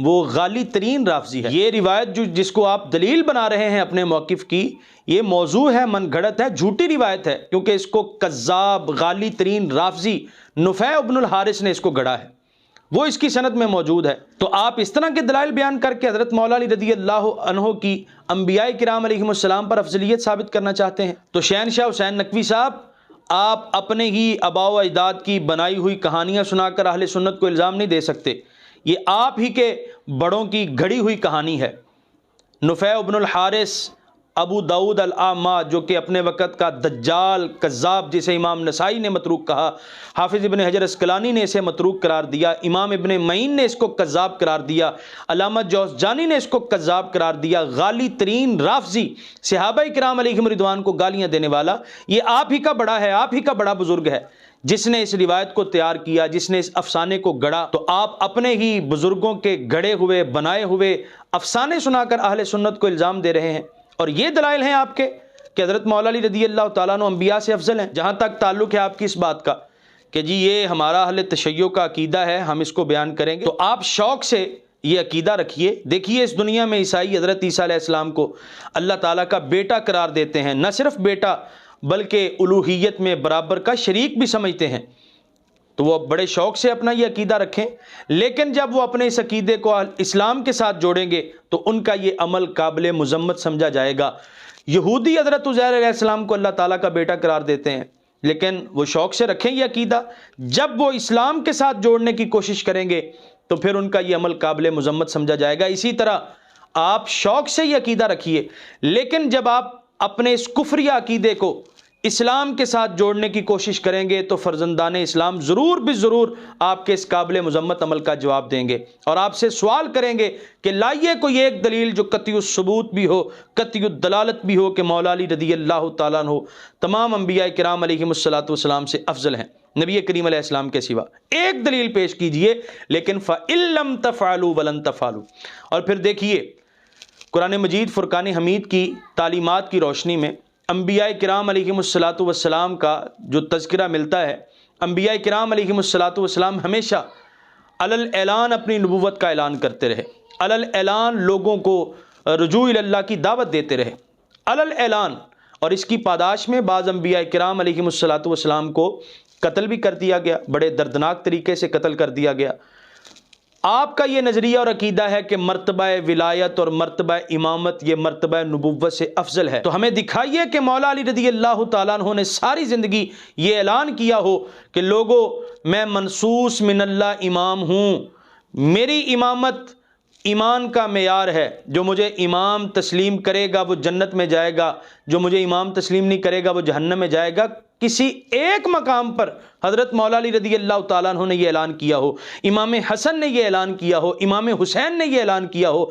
وہ غالی ترین رافضی ہے۔ یہ روایت جس کو آپ دلیل بنا رہے ہیں اپنے موقف کی، یہ موضوع ہے، من گھڑت ہے، جھوٹی روایت ہے، کیونکہ اس کو کذاب غالی ترین رافضی نفیع ابن الحارث نے اس کو گڑھا ہے، وہ اس کی سند میں موجود ہے۔ تو آپ اس طرح کے دلائل بیان کر کے حضرت مولا علی رضی اللہ عنہ کی انبیاء کرام علیہم السلام پر افضلیت ثابت کرنا چاہتے ہیں؟ تو شہنشاہ حسین نقوی صاحب، آپ اپنے ہی آباء و اجداد کی بنائی ہوئی کہانیاں سنا کر اہل سنت کو الزام نہیں دے سکتے، یہ آپ ہی کے بڑوں کی گھڑی ہوئی کہانی ہے۔ نفیع ابن الحارث ابو داؤد الاعمی، جو کہ اپنے وقت کا دجال کذاب، جسے امام نسائی نے متروک کہا، حافظ ابن حجر اسقلانی نے اسے متروک قرار دیا، امام ابن معین نے اس کو کذاب قرار دیا، علامہ جوزجانی نے اس کو کذاب قرار دیا، غالی ترین رافضی، صحابہ کرام علیہم رضوان کو گالیاں دینے والا، یہ آپ ہی کا بڑا ہے، آپ ہی کا بڑا بزرگ ہے جس نے اس روایت کو تیار کیا، جس نے اس افسانے کو گڑھا۔ تو آپ اپنے ہی بزرگوں کے گڑھے ہوئے بنائے ہوئے افسانے سنا کر اہل سنت کو الزام دے رہے ہیں، اور یہ دلائل ہیں آپ کے کہ حضرت مولا علی رضی اللہ تعالیٰ عنہ انبیاء سے افضل ہیں۔ جہاں تک تعلق ہے آپ کی اس بات کا کہ جی یہ ہمارا اہل تشیع کا عقیدہ ہے، ہم اس کو بیان کریں گے، تو آپ شوق سے یہ عقیدہ رکھیے۔ دیکھیے اس دنیا میں عیسائی حضرت عیسیٰ علیہ السلام کو اللہ تعالیٰ کا بیٹا قرار دیتے ہیں، نہ صرف بیٹا بلکہ الوہیت میں برابر کا شریک بھی سمجھتے ہیں، تو وہ بڑے شوق سے اپنا یہ عقیدہ رکھیں، لیکن جب وہ اپنے اس عقیدے کو اسلام کے ساتھ جوڑیں گے تو ان کا یہ عمل قابل مذمت سمجھا جائے گا۔ یہودی حضرت عزیر علیہ السلام کو اللہ تعالیٰ کا بیٹا قرار دیتے ہیں، لیکن وہ شوق سے رکھیں یہ عقیدہ، جب وہ اسلام کے ساتھ جوڑنے کی کوشش کریں گے تو پھر ان کا یہ عمل قابل مذمت سمجھا جائے گا۔ اسی طرح آپ شوق سے یہ عقیدہ رکھیے، لیکن جب آپ اپنے اس کفریہ عقیدے کو اسلام کے ساتھ جوڑنے کی کوشش کریں گے تو فرزندان اسلام ضرور بھی ضرور آپ کے اس قابل مذمت عمل کا جواب دیں گے، اور آپ سے سوال کریں گے کہ لائیے کوئی ایک دلیل جو قطعی الثبوت بھی ہو، قطعی الدلالت بھی ہو کہ مولا علی رضی اللہ تعالیٰ عنہ تمام انبیاء کرام علیہم الصلاۃ سے افضل ہیں نبی کریم علیہ السلام کے سوا۔ ایک دلیل پیش کیجئے، لیکن فَإِن لَّمْ تَفْعَلُوا وَلَن تَفْعَلُوا۔ اور پھر دیکھیے قرآن مجید فرقان حمید کی تعلیمات کی روشنی میں انبیاء کرام علیہم الصلاۃ کا جو تذکرہ ملتا ہے، انبیاء کرام علیہم الصلاۃ ہمیشہ علی الاعلان اپنی نبوت کا اعلان کرتے رہے، علی الاعلان لوگوں کو رجوع الی اللہ کی دعوت دیتے رہے، علی الاعلان، اور اس کی پاداش میں بعض انبیاء کرام علیہم الصلاۃ کو قتل بھی کر دیا گیا، بڑے دردناک طریقے سے قتل کر دیا گیا۔ آپ کا یہ نظریہ اور عقیدہ ہے کہ مرتبہ ولایت اور مرتبہ امامت یہ مرتبہ نبوت سے افضل ہے، تو ہمیں دکھائیے کہ مولا علی رضی اللہ تعالیٰ عنہ نے ساری زندگی یہ اعلان کیا ہو کہ لوگو میں منصوص من اللہ امام ہوں، میری امامت ایمان کا معیار ہے، جو مجھے امام تسلیم کرے گا وہ جنت میں جائے گا، جو مجھے امام تسلیم نہیں کرے گا وہ جہنم میں جائے گا۔ کسی ایک مقام پر حضرت مولا علی رضی اللہ تعالیٰ عنہ نے یہ اعلان کیا ہو، امام حسن نے یہ اعلان کیا ہو، امام حسین نے یہ اعلان کیا ہو،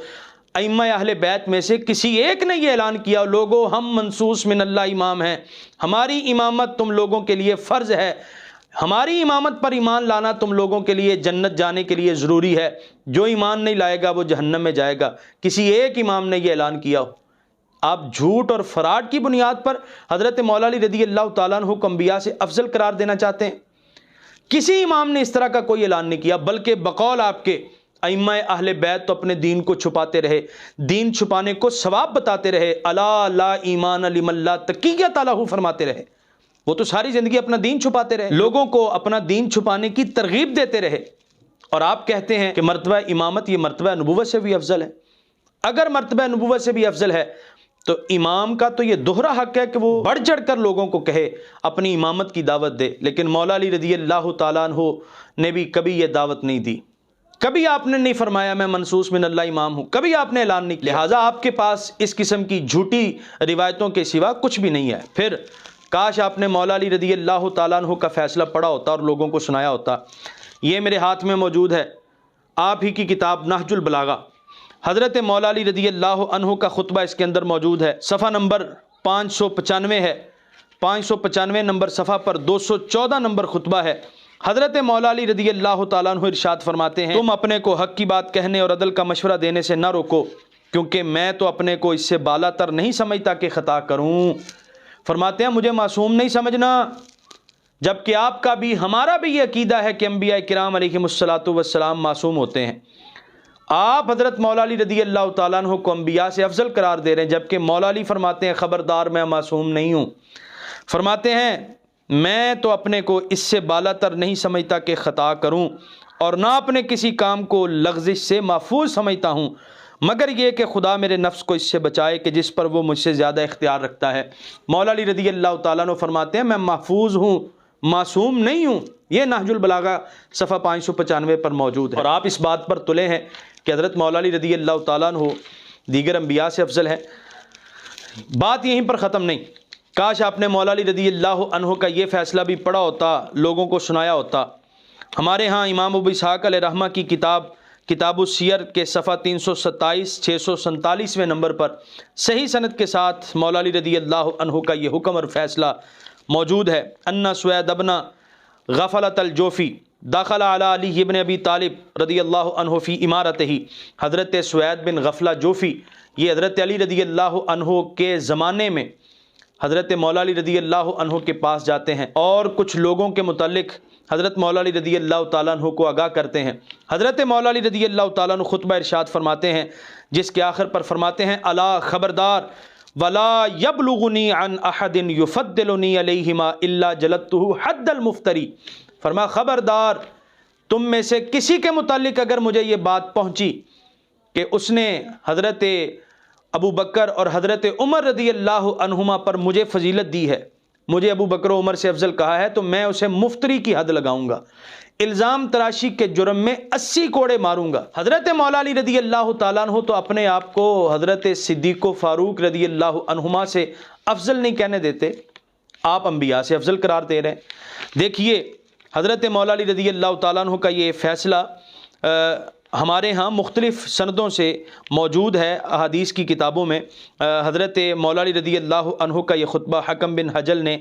ائمہ اہل بیت میں سے کسی ایک نے یہ اعلان کیا، لوگوں ہم منصوص من اللہ امام ہیں، ہماری امامت تم لوگوں کے لیے فرض ہے، ہماری امامت پر ایمان لانا تم لوگوں کے لیے جنت جانے کے لیے ضروری ہے، جو ایمان نہیں لائے گا وہ جہنم میں جائے گا۔ کسی ایک امام نے یہ اعلان کیا ہو، آپ جھوٹ اور فراڈ کی بنیاد پر حضرت مولا علی رضی اللہ تعالیٰ عنہ کو انبیاء سے افضل قرار دینا چاہتے ہیں؟ کسی امام نے اس طرح کا کوئی اعلان نہیں کیا، بلکہ بقول آپ کے ائمہ اہل بیت تو اپنے دین کو چھپاتے رہے، دین چھپانے کو ثواب بتاتے رہے، الا لا ایمان لمن لا تقیۃ لہ فرماتے رہے، وہ تو ساری زندگی اپنا دین چھپاتے رہے، لوگوں کو اپنا دین چھپانے کی ترغیب دیتے رہے، اور آپ کہتے ہیں کہ مرتبہ امامت یہ مرتبہ نبوت سے بھی افضل ہے۔ اگر مرتبہ نبوت سے بھی افضل ہے تو امام کا تو یہ دوہرا حق ہے کہ وہ بڑھ چڑھ کر لوگوں کو کہے، اپنی امامت کی دعوت دے، لیکن مولا علی رضی اللہ تعالیٰ عنہ نے بھی کبھی یہ دعوت نہیں دی، کبھی آپ نے نہیں فرمایا میں منصوص من اللہ امام ہوں، کبھی آپ نے اعلان نہیں کیا، لہٰذا آپ کے پاس اس قسم کی جھوٹی روایتوں کے سوا کچھ بھی نہیں ہے۔ پھر کاش آپ نے مولا علی رضی اللہ تعالیٰ عنہ کا فیصلہ پڑھا ہوتا اور لوگوں کو سنایا ہوتا۔ یہ میرے ہاتھ میں موجود ہے، آپ ہی کی کتاب نہج البلاغہ، حضرت مولا علی رضی اللہ عنہ کا خطبہ اس کے اندر موجود ہے، صفحہ نمبر 595 ہے، 595 نمبر صفحہ پر 214 نمبر خطبہ ہے۔ حضرت مولا علی رضی اللہ تعالیٰ عنہ ارشاد فرماتے ہیں، تم اپنے کو حق کی بات کہنے اور عدل کا مشورہ دینے سے نہ روکو، کیونکہ میں تو اپنے کو اس سے بالا تر نہیں سمجھتا کہ خطا کروں۔ فرماتے ہیں مجھے معصوم نہیں سمجھنا، جبکہ آپ کا بھی ہمارا بھی یہ عقیدہ ہے کہ انبیاء کرام علیہم الصلاۃ والسلام معصوم ہوتے ہیں۔ آپ حضرت مولا علی رضی اللہ تعالیٰ عنہ کو انبیاء سے افضل قرار دے رہے ہیں، جبکہ مولا علی فرماتے ہیں خبردار میں معصوم نہیں ہوں۔ فرماتے ہیں میں تو اپنے کو اس سے بالا تر نہیں سمجھتا کہ خطا کروں، اور نہ اپنے کسی کام کو لغزش سے محفوظ سمجھتا ہوں، مگر یہ کہ خدا میرے نفس کو اس سے بچائے کہ جس پر وہ مجھ سے زیادہ اختیار رکھتا ہے۔ مولا علی رضی اللہ تعالیٰ عنہ فرماتے ہیں میں محفوظ ہوں، معصوم نہیں ہوں۔ یہ نہج البلاغہ صفحہ 595 پر موجود ہے، اور آپ اس بات پر تلے ہیں کہ حضرت مولا علی رضی اللہ تعالیٰ عنہ دیگر انبیاء سے افضل ہے۔ بات یہیں پر ختم نہیں، کاش آپ نے مولا علی رضی اللہ عنہ کا یہ فیصلہ بھی پڑھا ہوتا، لوگوں کو سنایا ہوتا۔ ہمارے ہاں امام ابو اسحاق علیہ رحمہ کی کتاب السیر کے صفحہ 327 647 نمبر پر صحیح سند کے ساتھ مولا علی رضی اللہ عنہ کا یہ حکم اور فیصلہ موجود ہے۔ ان سوید ابن غفلۃ الجوفی داخل علی علی ابن ابی طالب رضی اللہ عنہ فی امارتہ، حضرت سوید بن غفلہ جوفی یہ حضرت علی رضی اللہ عنہ کے زمانے میں حضرت مولا علی رضی اللہ عنہ کے پاس جاتے ہیں اور کچھ لوگوں کے متعلق حضرت مولا علی رضی اللہ تعالیٰ عنہ کو آگاہ کرتے ہیں۔ حضرت مولا علی رضی اللہ تعالیٰ عنہ خطبہ ارشاد فرماتے ہیں، جس کے آخر پر فرماتے ہیں الا خبردار ولا یبلغنی عن احد یفضلنی علیہما الا جلدتہ حد المفتری، فرما خبردار تم میں سے کسی کے متعلق اگر مجھے یہ بات پہنچی کہ اس نے حضرت ابو بکر اور حضرت عمر رضی اللہ عنہما پر مجھے فضیلت دی ہے، مجھے ابو بکر و عمر سے افضل کہا ہے، تو میں اسے مفتری کی حد لگاؤں گا، الزام تراشی کے جرم میں 80 کوڑے ماروں گا۔ حضرت مولا علی رضی اللہ تعالیٰ عنہ تو اپنے آپ کو حضرت صدیق و فاروق رضی اللہ عنہما سے افضل نہیں کہنے دیتے، آپ انبیاء سے افضل قرار دے رہے ہیں۔ دیکھیے حضرت مولا علی رضی اللہ تعالیٰ عنہ کا یہ فیصلہ ہمارے ہاں مختلف سندوں سے موجود ہے احادیث کی کتابوں میں۔ حضرت مولا علی رضی اللہ عنہ کا یہ خطبہ حکم بن حجل نے،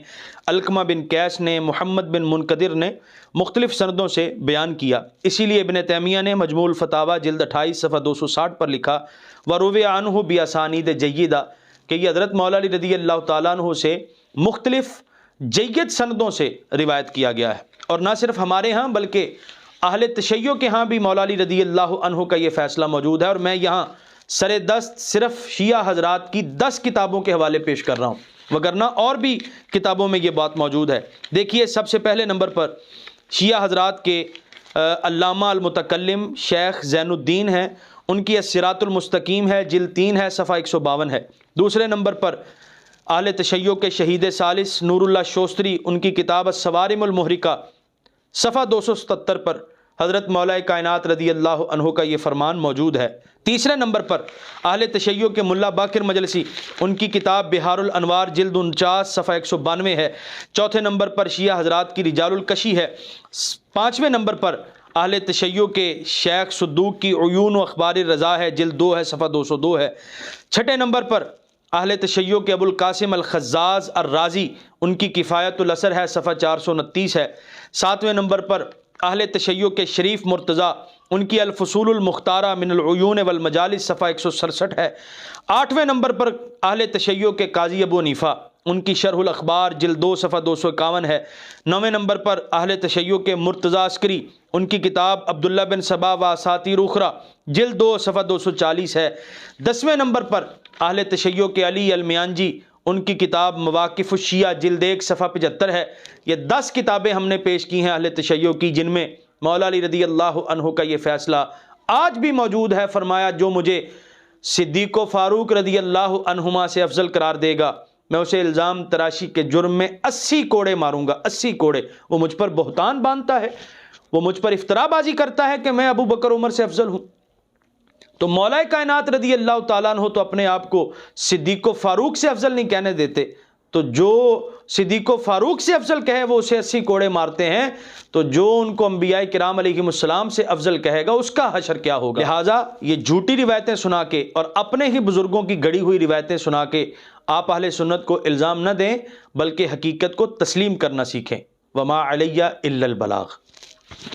علقمہ بن قیس نے، محمد بن منقدر نے مختلف سندوں سے بیان کیا۔ اسی لیے ابن تیمیہ نے مجموع الفتاوی جلد 28 صفحہ 260 پر لکھا وروی عنہ باسانید جیدہ کہ یہ حضرت مولا علی رضی اللہ تعالیٰ عنہ سے مختلف جید سندوں سے روایت کیا گیا ہے، اور نہ صرف ہمارے ہاں بلکہ اہل تشیع کے ہاں بھی مولا علی رضی اللہ عنہ کا یہ فیصلہ موجود ہے، اور میں یہاں سر دست صرف شیعہ حضرات کی 10 کتابوں کے حوالے پیش کر رہا ہوں، وگرنہ اور بھی کتابوں میں یہ بات موجود ہے۔ دیکھیے سب سے پہلے نمبر پر شیعہ حضرات کے علامہ المتکلم شیخ زین الدین ہیں، ان کی الصراط المستقیم ہے، جلد 3 ہے، صفحہ 152 ہے۔ دوسرے نمبر پر اہل تشیع کے شہید ثالث نور اللہ شوستری، ان کی کتاب الصوارم المحرقہ صفحہ 277 پر حضرت مولا کائنات رضی اللہ عنہ کا یہ فرمان موجود ہے۔ تیسرے نمبر پر اہل تشیع کے ملا باقر مجلسی، ان کی کتاب بہار الانوار جلد 49 صفحہ 192 ہے۔ چوتھے نمبر پر شیعہ حضرات کی رجال الکشی ہے۔ پانچویں نمبر پر اہل تشیع کے شیخ صدوق کی عیون و اخبار رضا ہے، جلد 2 ہے، صفحہ 202 ہے۔ چھٹے نمبر پر اہل تشیع کے ابو القاسم الخزاز الرازی، ان کی کفایت الاثر ہے، صفحہ 429 ہے۔ ساتویں نمبر پر اہل تشیع کے شریف مرتضیٰ، ان کی الفصول المختارہ من العیون والمجالس صفحہ 167 ہے۔ آٹھویں نمبر پر اہل تشیع کے قاضی ابو حنیفہ، ان کی شرح الاخبار جلد 2 صفحہ 251 ہے۔ نویں نمبر پر اہل تشیع کے مرتضیٰ عسکری، ان کی کتاب عبداللہ بن سبا و اساطیر اخری جلد 2 صفحہ 240 ہے۔ 10ویں نمبر پر اہل تشیع کے علی المیانجی، ان کی کتاب مواقف الشیعہ جلد 1 صفحہ 75 ہے۔ یہ 10 کتابیں ہم نے پیش کی ہیں اہل تشیع کی، جن میں مولا علی رضی اللہ عنہ کا یہ فیصلہ آج بھی موجود ہے۔ فرمایا جو مجھے صدیق و فاروق رضی اللہ عنہما سے افضل قرار دے گا، میں اسے الزام تراشی کے جرم میں 80 کوڑے ماروں گا، 80 کوڑے۔ وہ مجھ پر بہتان باندھتا ہے، وہ مجھ پر افترا بازی کرتا ہے کہ میں ابو بکر عمر سے افضل ہوں۔ تو مولا کائنات رضی اللہ تعالیٰ عنہ تو اپنے آپ کو صدیق و فاروق سے افضل نہیں کہنے دیتے، تو جو صدیق و فاروق سے افضل کہے وہ اسے 80 کوڑے مارتے ہیں، تو جو ان کو انبیاء کرام علیہم السلام سے افضل کہے گا اس کا حشر کیا ہوگا۔ لہٰذا یہ جھوٹی روایتیں سنا کے اور اپنے ہی بزرگوں کی گڑی ہوئی روایتیں سنا کے آپ اہل سنت کو الزام نہ دیں، بلکہ حقیقت کو تسلیم کرنا سیکھیں۔ وما علیہ الا البلاغ۔